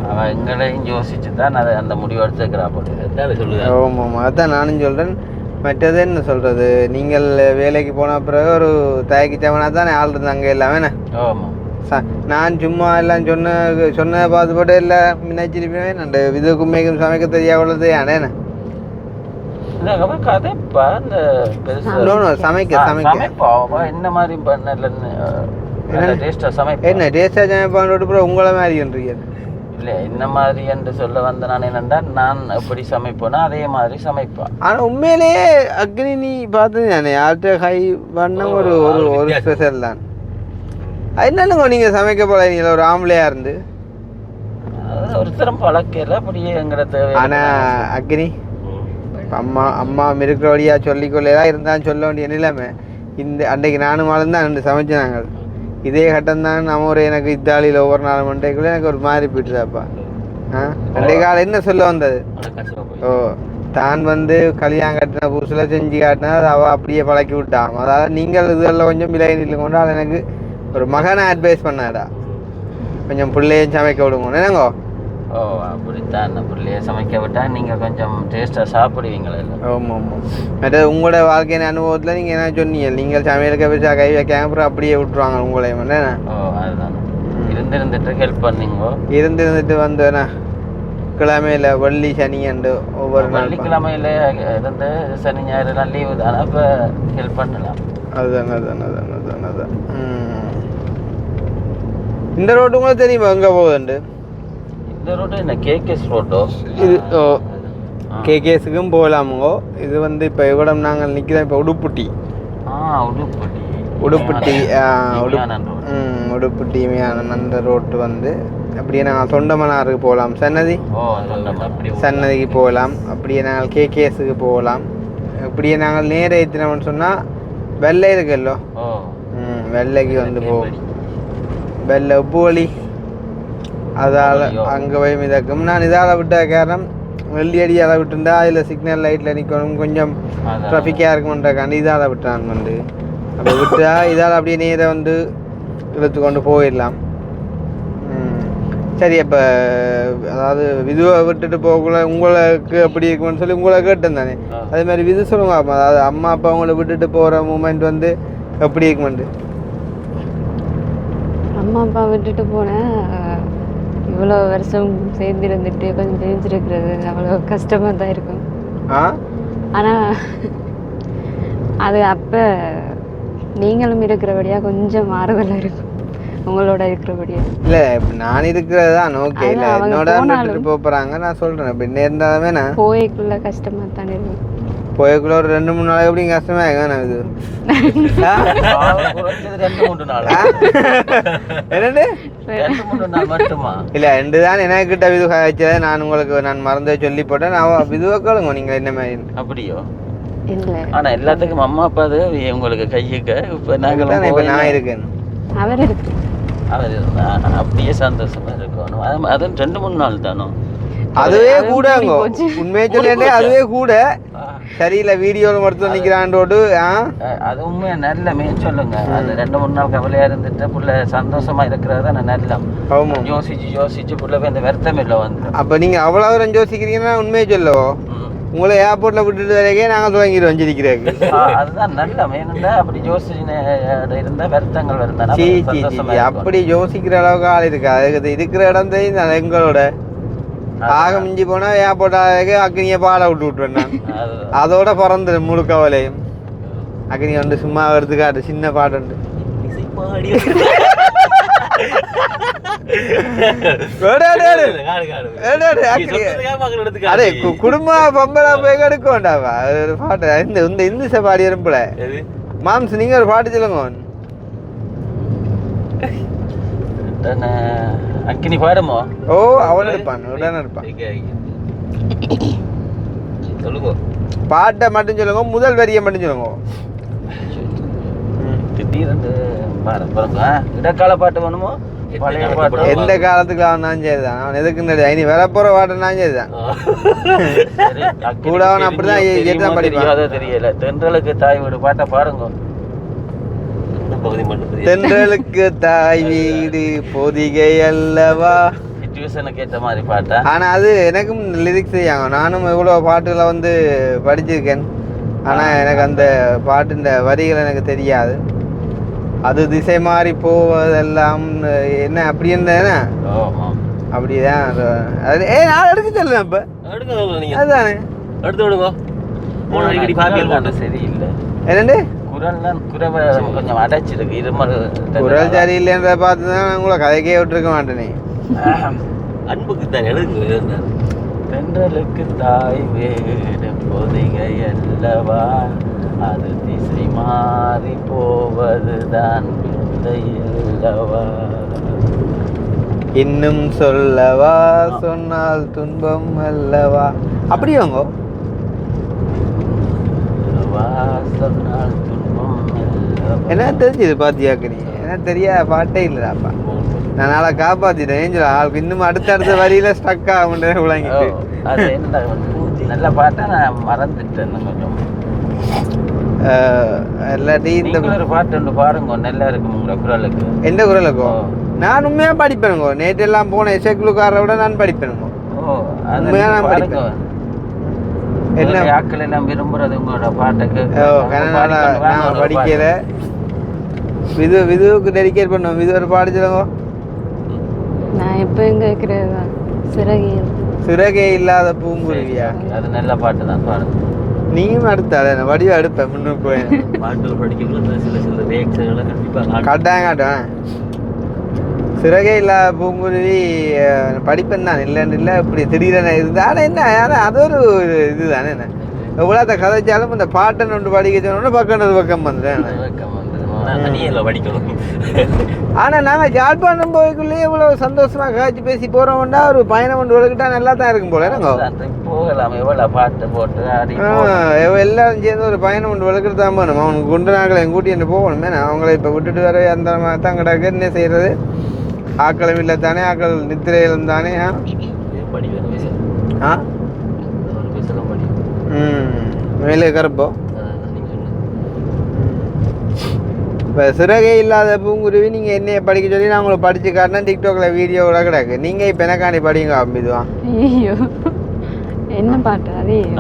அவன் எங்களையும் யோசிச்சு தான் அதை அந்த முடிவு எடுத்துக்கிறான் சொல்லுங்க. ஆமாம், அதான் நானும் சொல்கிறேன். மற்றது என்ன சொல்கிறது, நீங்கள் வேலைக்கு போன பிறகு ஒரு தயக்கி தேவனா தானே ஆள் இருந்தாங்க எல்லாமே. நான் சும்மா எல்லாம் சொன்ன பார்த்து போட்டு எல்லாம் நினைச்சிருப்பேன் அந்த இதுக்கும் மேய்க்கும் சமைக்க தெரியாதது அடேண்ணே கதைப்பா இந்த சமைப்பா என்ன மாதிரி என்ன டேஸ்டா சமைப்பான்னு உங்களை மாதிரின்றீங்க இல்லை என்ன மாதிரி என்று சொல்ல வந்த நான் என்னென்னா நான் எப்படி சமைப்பேன்னா அதே மாதிரி சமைப்பேன் ஆனால் உண்மையிலேயே அக்னி நீ பார்த்து தானே யார்கிட்ட ஹை பண்ண ஒரு ஒரு ஸ்பெஷல் தான் என்னென்னங்க நீங்கள் சமைக்க போகிறீங்களா ஒரு ஆம்பளையாக இருந்து ஒருத்தரம் பழக்கல அப்படியே எங்கட தேவை ஆனால் அக்னி அம்மா இருக்கிற வழியாக சொல்லிக்கொள்ளதான் இருந்தாலும் சொல்ல வேண்டிய நிலைமை இந்த அன்றைக்கு நானும் தான் ரெண்டு சமைச்சினாங்க இதே கட்டம் தான் நம்ம ஒரு எனக்கு இத்தாலியில் ஒவ்வொரு நாலு மண்டைக்குள்ளே எனக்கு ஒரு மாதிரி போயிட்டுதாப்பா அன்றைய காலம் என்ன சொல்ல வந்தது ஓ தான் கல்யாணம் கட்டின புதுசில் செஞ்சு காட்டினா அதை அவள் அப்படியே பழக்கி விட்டான் அதாவது நீங்கள் இதெல்லாம் கொஞ்சம் விலையில் கொண்டு அது எனக்கு ஒரு மகனை அட்வைஸ் பண்ணாடா கொஞ்சம் பிள்ளையும் சமைக்க விடுங்க என்னங்கோ ஓ அப்படித்தான் பிள்ளைய சமைக்க விட்டா நீங்கள் கொஞ்சம் டேஸ்ட்டாக சாப்பிடுவீங்களா இல்லை ஆமாம் ஆமாம் மற்ற உங்களோட வாழ்க்கையின் அனுபவத்தில் நீங்கள் என்ன சொன்னீங்க நீங்கள் சமையலுக்கு பெருசாக கை வைக்காம அப்புறம் அப்படியே விட்டுருவாங்க உங்களையும் என்ன ஓ அதுதான் இருந்துட்டு ஹெல்ப் பண்ணீங்கோ இருந்துட்டு வந்தேண்ணா கிழமையில் வெள்ளி சனி அண்டு ஒவ்வொரு வெள்ளிக்கிழமையில் இருந்து சனி ஞாயிறுலாம் லீவு தானே அப்போ ஹெல்ப் பண்ணலாம் அதுதான் இந்த ரோட்டு கூட தெரியுமா எங்கே போகுதுண்டு இந்த ரோடு என்ன கேகேஎஸ் ரோட்டோ இது கேகேஎஸுக்கும் போகலாமுங்கோ இது இப்போ இவ்வளோ நாங்கள் நிற்கிறோம் இப்போ உடுப்புட்டி உடுப்புட்டி அந்த ரோட்டு அப்படியே நாங்கள் தொண்டமனாருக்கு போகலாம் சன்னதிக்கு போகலாம் அப்படியே நாங்கள் கேகேஎஸுக்கு போகலாம் அப்படியே நாங்கள் நேர ஏற்றினோம்னு சொன்னால் வெள்ளை இருக்குல்லோ வெள்ளைக்கு போவோம் வெள்ளை உப்பு வழி அதால் அங்கே போய் மிதக்கும் நான் இதால் விட்ட காரணம் வெள்ளி அதை விட்டுருந்தா அதில் சிக்னல் லைட்டில் நிற்கணும் கொஞ்சம் ட்ராஃபிக்காக இருக்கும்ன்றக்காண்டி இதால் விட்டான் அப்போ விட்டா இதால் அப்படியே நேரை இழுத்து கொண்டு போயிடலாம் சரி அப்போ அதாவது விதுவை விட்டுட்டு போகக்குள்ள உங்களுக்கு எப்படி இருக்குன்னு சொல்லி உங்களை கேட்டேன் தானே அதே மாதிரி விது சொல்லுங்க அதாவது அம்மா அப்பா அவங்கள விட்டுட்டு போகிற மூமெண்ட் எப்படி இருக்குமெண்டு அம்மா அப்பா விட்டுட்டு போனேன் இவ்வளோ வருஷம் சேர்ந்து இருந்துட்டு கொஞ்சம் தெரிஞ்சிருக்கிறது அவ்வளோ கஷ்டமாக தான் இருக்கும் ஆனால் அது அப்போ நீங்களும் இருக்கிறபடியாக கொஞ்சம் மாறுதலாக இருக்கும் உங்களோட இருக்கிறபடியாக இல்லை நான் இருக்கிறது தான் ஓகே இல்லை என்னோட விட்டுட்டு போகிறாங்க நான் சொல்கிறேன் இப்போ நேர்ந்தாலுமே நான் போய்க்குள்ள கஷ்டமாக தானே இருக்கும் போய்க்குள்ள ஒரு 2-3 நாள் எப்படி கஷ்டமா இது இல்ல 2 தான் எனக்கு கிட்ட விது வச்சதை நான் உங்களுக்கு நான் மறந்து சொல்லி போட்டேன் நான் விதுவை கேளுங்க நீங்க என்ன மாதிரி அப்படியோ ஆனா எல்லாத்துக்கும் அம்மா அப்பா உங்களுக்கு கையுக்க இப்ப நான் இருக்கேன் அவர் இருக்கு அவர் அப்படியே சந்தோஷமா இருக்கணும் அதுவும் 2-3 நாள் தானோ அதுவே கூட உண்மையை சொல்லே அதுவே கூட சரியில்லை வீடியோவில் மட்டும் நிற்கிறான்டோடு அது உண்மையாக நல்ல மேன் சொல்லுங்க அது 2-3 நாள் கவலையாக இருந்துட்டு புள்ள சந்தோஷமா இருக்கிறது தான் நல்ல யோசிச்சு புள்ள போய் அந்த வருத்தம் இல்லை அப்போ நீங்கள் அவ்வளோ தூரம் யோசிக்கிறீங்கன்னா உண்மையை சொல்லவோ உங்களை ஏர்போர்ட்டில் விட்டுட்டு வரைக்கே நாங்கள் துவங்கிடுவோம் வஞ்சிருக்கிறேன் அதுதான் நல்ல மேனுண்டா அப்படி யோசிச்சு இருந்தால் வருத்தங்கள் வருத்தம் அப்படி யோசிக்கிற அளவுக்கு ஆள் இருக்கு அதுக்கு இருக்கிற இடம் தெரியும் எங்களோட ஆக மிஞ்சி போனா ஏர்போர்ட்டாக அக்னியை பாட விட்டுருவேன் நான் அதோட பிறந்து முழு கவலையும் அக்னி சும்மா எடுத்துக்காட்டு சின்ன பாட்டு அதே குடும்ப பொம்பளை போய் எடுக்க வேண்டாவா ஒரு பாட்டு இந்த இந்து பாடி இருப்புல மாம்ஸ் நீங்க ஒரு பாட்டு சொல்லுங்க அக்கினி பாடுமோ ஓ அவன் எடுப்பான் உடனே எடுப்பான் சொல்லுங்க பாட்டை மட்டும் சொல்லுங்க முதல் வரியை மட்டும் சொல்லுங்க திடீர்னு இடக்கால பாட்டு வேணுமோ பழைய பாட்டு எந்த காலத்துக்கு அவன் சரிதான் அவன் எதுக்கு இனி வரப்போற பாட்டுனாலும் சரிதான் கூட அவன் அப்படிதான் படிப்பான் தெரியல தென்றலுக்கு தாய் வீடு பாட்டை பாருங்க தென்றலுக்கு தாய் வீடு பொதிகை அல்லவா சிச்சுவேஷனுக்கு ஏற்ற மாதிரி பாட்டா ஆனா அது எனக்கும் லிரிக்ஸ் செய்யாங்க நானும் எவ்வளவு பாட்டுகளை படிச்சிருக்கேன் ஆனா எனக்கு அந்த பாட்டு இந்த வரிகள் எனக்கு தெரியாது அது திசை மாறி போவதெல்லாம் என்ன அப்படி என்ன அப்படிதான் அது நான் எடுக்க சொல்லலாம் இப்போ அதுதானே எடுத்து விடுங்க அடிக்கடி பாக்கல சரியில்லை என்னண்டு கொஞ்சம் அடைச்சிருக்கு இருமல் குரல் சரியில்லைன்றத பார்த்து தான் உங்களை கதைக்கே விட்டுருக்க மாட்டேனே அன்புக்கு தான் எழுதுங்க தென்றலுக்கு தாய் வேறு பொதிகை அல்லவா அது திசை மாறி போவதுதான் அல்லவா இன்னும் சொல்லவா சொன்னால் துன்பம் அல்லவா அப்படியாங்க சொன்னால் துன்பம் என்ன தெரிஞ்சுது பாத்தியாக்கு நீ என்ன தெரியாத பாட்டே இல்லைடாப்பா நான் நாளை காப்பாத்திட்டேன் ஏஞ்சல் ஆளுக்கு இன்னும் அடுத்த வரியில ஸ்டக் ஆகும்னு விளங்கிட்டு அது என்ன நல்ல பாட்டா நான் மறந்துட்டேன் கொஞ்சம் இல்லாட்டி இந்த ஒரு பாட்டு ஒன்று பாருங்க நல்லா இருக்கும் உங்களோட குரலுக்கு எந்த குரலுக்கும் நான் உண்மையாக படிப்பேனுங்கோ நேற்று எல்லாம் போன இசைக்குழுக்காரரை விட நான் படிப்பேனுங்கோ உண்மையாக நான் படிப்பேன் என்ன ஆக்கள் எல்லாம் விரும்புறது உங்களோட பாட்டுக்கு நான் படிக்கல விதுவுக்கு டெடிகேட் பண்ணுவோம் விது ஒரு பாடு சொல்லுங்க நான் எப்போ எங்க இருக்கிறதா சிறகே இல்லாத பூங்குருவியா அது நல்ல பாட்டு தான் பாருங்க நீயும் அடுத்தால வடிவா எடுப்பேன் முன்னுக்கு போய் பாட்டு படிக்கும்போது சில ரியாக்ஷன்களை கண்டிப்பாக கட்டாயம் காட்டுவேன் சிறகே இல்லாத பூங்குருவி படிப்பேன் தான் இல்லைன்னு இல்லை இப்படி திடீரென இருந்தாலும் என்ன ஆனால் அது ஒரு இதுதானே என்ன எவ்வளோத்த கதைச்சாலும் இந்த பாட்டன் ஒன்று படிக்க சொன்னோன்னு பக்கம் பக்கம் வந்துட்டேன் படிக்கணும் ஆனால் நாங்கள் யாழ்ப்பாணம் போய்க்குள்ளேயே இவ்வளோ சந்தோஷமாக காய்ச்சி பேசி போகிறோம்னா ஒரு பயணம் கொண்டு வளர்க்கிட்டா நல்லா தான் இருக்கும் போல போகலாம் எவ்வளோ பாட்டு போட்டு எல்லாரும் சேர்ந்து ஒரு பயணம் கொண்டு வளர்க்குறது தான் போகணும் அவனுக்கு குண்டு நாட்களை என் கூட்டி என்ன போகணுமே நான் அவங்கள இப்போ விட்டுட்டு வர அந்த மாதிரி தான் கிடக்கு என்ன செய்கிறது ஆக்களும் இல்லை தானே ஆக்கள் நித்திரையிலும் தானே மேலே கருப்போ இப்போ சிறகே இல்லாத பூங்குருவி நீங்கள் என்னைய படிக்க சொல்லி நான் உங்களை படித்து காட்டினா டிக்டாக்ல வீடியோ கூட கிடக்கு நீங்கள் இப்போ எனக்காண்டி படிங்க அப்படிதுவான் ஐயோ என்ன பாட்டு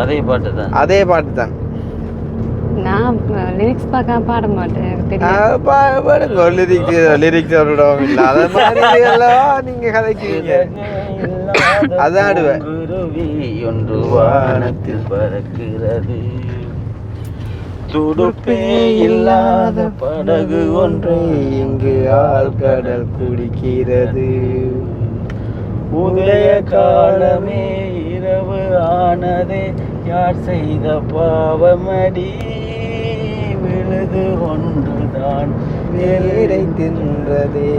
அதே பாட்டு தான் அதே பாட்டு தான் நான் லிரிக்ஸ் பார்க்க பாட மாட்டேன் பாடுங்க லிரிக்ஸ் அவரோட இல்லை அதை மாதிரி எல்லாம் நீங்கள் கதைக்குவீங்க அதான் ஆடுவேன் ஒன்று வானத்தில் பறக்கிறது துடுப்பே இல்லாத படகு ஒன்றை இங்கு ஆழ்கடல் குடிக்கிறது உதய காலமே இரவு ஆனதே யார் செய்த பாவமடி விழுது ஒன்றுதான் வேலை தின்றதே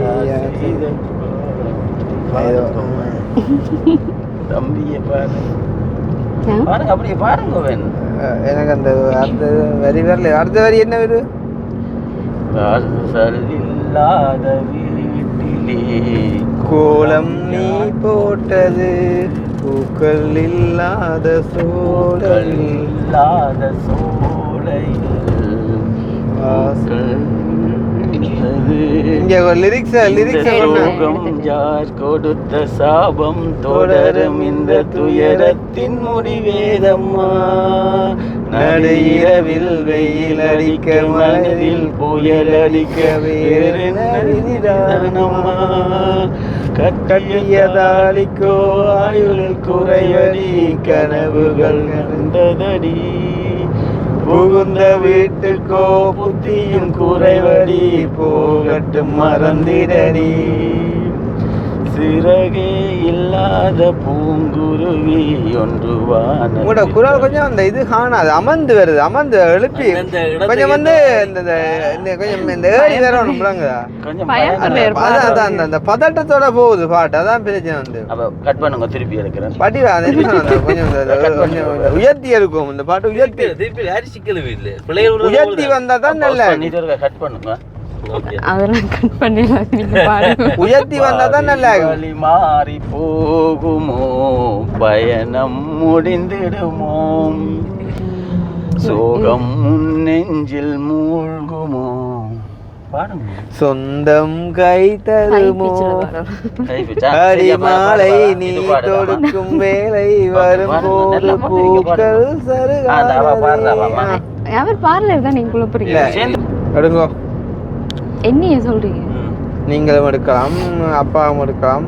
தம்பியை பாருங்க அப்படியே பாருங்க வேணும் எனக்கு அந்த அடுத்த வரி வரல அடுத்த வரி என்ன வரு இல்லாத வீட்டிலே கோலம் நீ போட்டது பூக்கள் இல்லாத சோலையில் இங்க லிரிக்ஸ் யார் கொடுத்த சாபம் தொடரும் இந்த துயரத்தின் முடிவேதம்மா நடு இரவில் வெயில் அடிக்க மனதில் புயல் அடிக்க வேறு நரிதானம்மா கட்டியதாளிக்கோ ஆயுளில் குறைவடி கனவுகள் நடந்ததடி புகுந்த வீட்டுக்கோ புத்தியும் குறைவடி போகட்டும் மறந்திடடி சிறகே இல்லாத பூங்குருவி ஒன்று உங்களோட குரல் கொஞ்சம் அந்த இது காணாது அமர்ந்து வருது அமர்ந்து எழுப்பி கொஞ்சம் வந்து கொஞ்சம் இந்த ஏறி வேற ஒன்று முழங்குதா அதான் அந்த பதட்டத்தோட போகுது பாட்டு அதான் பிரச்சனை வந்து கட் பண்ணுங்க திருப்பி எடுக்கிறேன் பாட்டி கொஞ்சம் கொஞ்சம் உயர்த்தி இருக்கும் இந்த பாட்டு உயர்த்தி திருப்பி அரிசிக்கல உயர்த்தி வந்தா தான் நல்ல கட் பண்ணுங்க அதெல்லாம் கட் பண்ணிடலாம் உயர்த்தி வந்தா தான் நல்லா வழி மாறி போகுமோ பயணம் முடிந்திடுமோ சோகம் நெஞ்சில் மூழ்குமோ சொந்தம் கை தருமோ அடிமாலை நீ தொடுக்கும் வேலை வரும்போது பூக்கள் அவர் பாடல தான் நீங்க குழப்பறீங்க எடுங்கோ என்னைய சொல்றீங்க? நீங்களும் எடுக்கலாம், அப்பாவும் எடுக்கலாம்.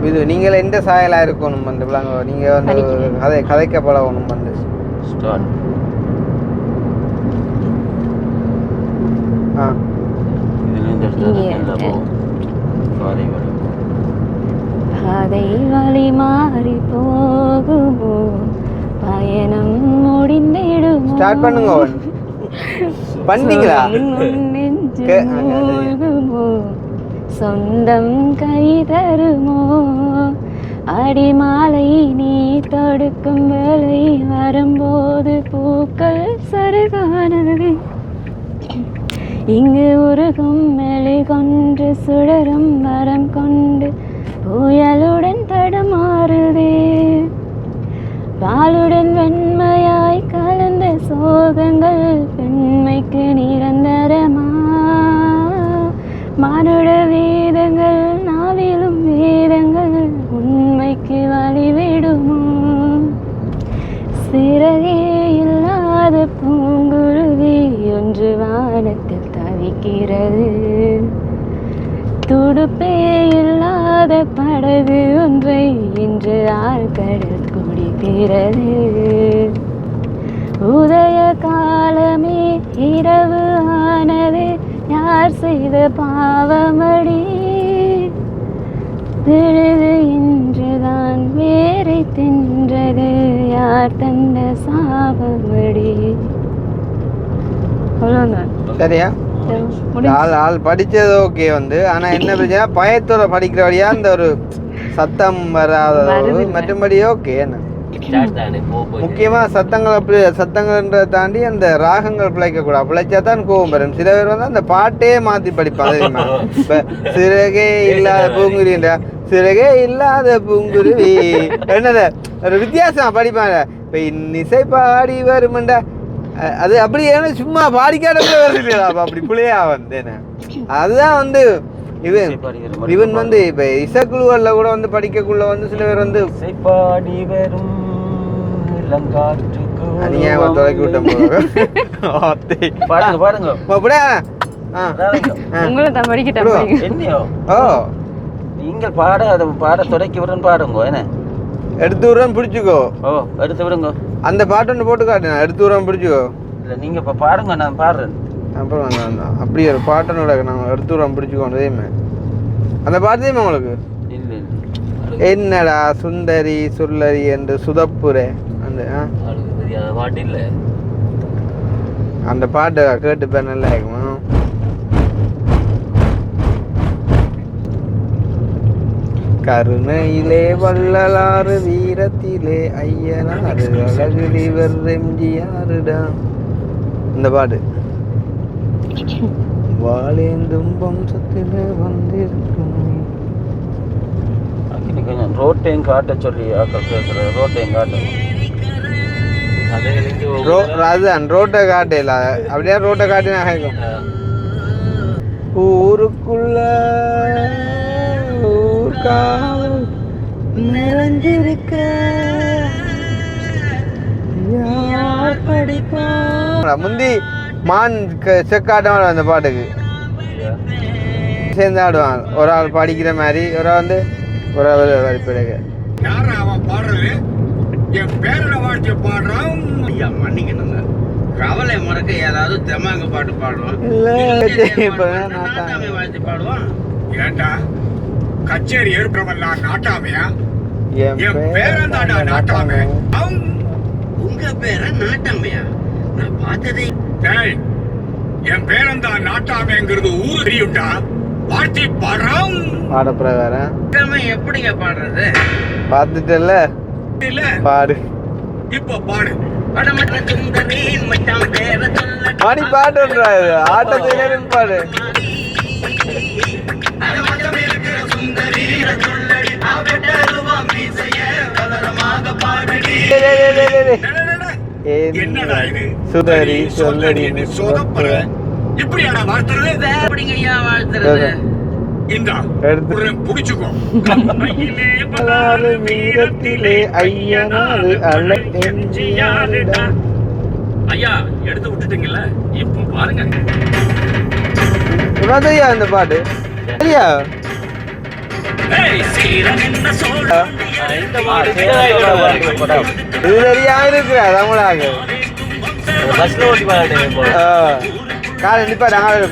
இது நீங்கள் எந்த சாயலா இருக்கணும் வந்து நீங்க வந்து கதைக்க பழகணும் வந்து. பாதை வழி மாறி போகுமோ, பயணம் முடிந்திடுமோ, ஸ்டார்ட் பண்ணுங்க. பண்ணீங்களா? சொந்தம் கை தருமோ, அடிமாலை நீ தொடுக்கும் வேலை வரும்போது பூக்கள் சருகானது, இங்கு உருகும் மெளி கொன்று சுடரும் மரம் கொண்டு புயலுடன் தடமாறுதே, பாலுடன் வெண்மையாய் கலந்த சோகங்கள் பெண்மைக்கு நிரந்தரமா, மானுட வேதங்கள் நாவிலும் வேதங்கள் உண்மைக்கு வழிவிடுமோ, சிறகே இல்லாத பூங்குருவி ஒன்று வானத்தில் தவிக்கிறது, துடுப்பே இல்லாத படகு ஒன்றை இன்று ஆழ்கடல் குடிக்கிறது, உதய காலமே இரவு ஆனது, யார் செய்த பாவமடி, விழுது இன்றுதான் வேரை தின்றது, யார் தந்த சாபமடி. சரியா? ஆள் படிச்சது ஓகே வந்து, ஆனா என்ன பிரச்சனை, பயத்தோட படிக்கிற வழியா அந்த ஒரு சத்தம் வராத, மற்றபடி ஓகே. என்ன முக்கியமா சத்தங்கள்ன்றதை தாண்டி அந்த ராகங்கள் பிழைக்க கூடாது, பிழைச்சா தான் கோவம் வரும். சில பேர் வந்து அந்த பாட்டே மாத்தி படிப்பாங்க. இப்ப சிறகே இல்லாத பூங்குருவி, சிறகே இல்லாத பூங்குருவி என்னது ஒரு வித்தியாசமா படிப்பாங்க. இப்ப இன்னிசை பாடி வரும்டா, அது அப்படி ஏன்னா சும்மா பாடிக்காட வருது, அப்படி பிள்ளையா வந்து என்ன, அதுதான் வந்து இவன் வந்து இப்ப இசைக்குழுவல்ல கூட வந்து படிக்கக்குள்ள வந்து சில பேர் வந்து பாடி வரும் தொடக்கி விட்டோம். பாருங்க பாருங்க நீங்கள் பாட தொடக்கி விடுறேன்னு பாருங்க. என்ன எடுத்து விடுறேன் பிடிச்சிக்கோ. ஓ எடுத்து விடுங்க. அந்த பாட்டு ஒன்று போட்டு காட்டு, நான் எடுத்து விடுறேன் பிடிச்சிக்கோ. இல்லை நீங்கள் இப்போ பாருங்க, நான் பாடுறேன். அப்புறம் அப்படி ஒரு பாட்டனோட நாங்கள் எடுத்து விடுறோம் பிடிச்சிக்கோன்னு அந்த பாட்டுதேமே உங்களுக்கு. இல்லை என்னடா சுந்தரி சுல்லரி என்று சுதப்புரே அந்த பாட்டு இல்லை, அந்த பாட்டு கேட்டு நல்லா இருக்குமா? கருணையிலே வள்ளலாறு வீரத்திலே ஐயனாறு அழகுலிவர் எம்ஜிஆருடா இந்த பாட்டு. வாழேந்தும் வம்சத்தில வந்திருக்கும் கொஞ்சம் ரோட்டையும் காட்ட சொல்லி ஆக்கள் கேட்குற, ரோட்டையும் காட்ட அதுதான் ரோட்டை காட்டல, அப்படியே ரோட்டை காட்டினா கேட்கும். ஊருக்குள்ள ஊர்காவல் நிறைஞ்சிருக்க யார் படிப்பா. முந்தி மான் செக்காட்டம் அந்த பாட்டுக்கு சேர்ந்து ஆடுவான். ஒரு ஆள் படிக்கிற மாதிரி, ஒரு ஆள் வந்து ஒரு ஆள் படிப்பிடுங்க. யாரா அவன் பாடுறது? என் பேரனை வாழ்த்து பாடுறான். ஐயா மன்னிக்கணுங்க, கவலை மறக்க ஏதாவது தெமாங்க பாட்டு பாடுவான், நாட்டாமை வாழ்த்து பாடுவான். ஏண்டா கச்சேரி ஏற்கிறவெல்லாம் நாட்டாமையா? என் பேரன் தாண்டா நாட்டாமை. உங்க பேரன் நாட்டாமையா? நான் பார்த்ததே. என் பேரன் தான் நாட்டாமைங்கிறது ஊரு தெரியும்டா. வாழ்த்தி பாடுறான். பாட பிரகாரம் எப்படிங்க பாடுறது? பார்த்துட்டல இல்ல பாடு. இப்ப பாடு. மணி பாட்டுன்றா, ஆட்டத்திலே பாடு. என்னடா இது? சுதரி சொல்லடி சோதப்பற இப்படியாடா வாழ்த்துறது? எப்படிங்கய்யா வாழ்த்துறது? இந்தா எடுத்து புடிச்சுக்கோ. வீரத்திலே ஐயனாரு அழகெஞ்சியாருடா. ஐயா எடுத்து விட்டுட்டீங்கல்ல இப்போ பாருங்க. தெரியா இந்த பாட்டு சரியா ஏய் சீரன் என்ன சொல்ற? இந்த மாதிரி படம் இது தெரியாம இருக்கிற தமிழாக பஸ்ல ஓட்டி பாருங்க காலை நிப்பா நாங்கள்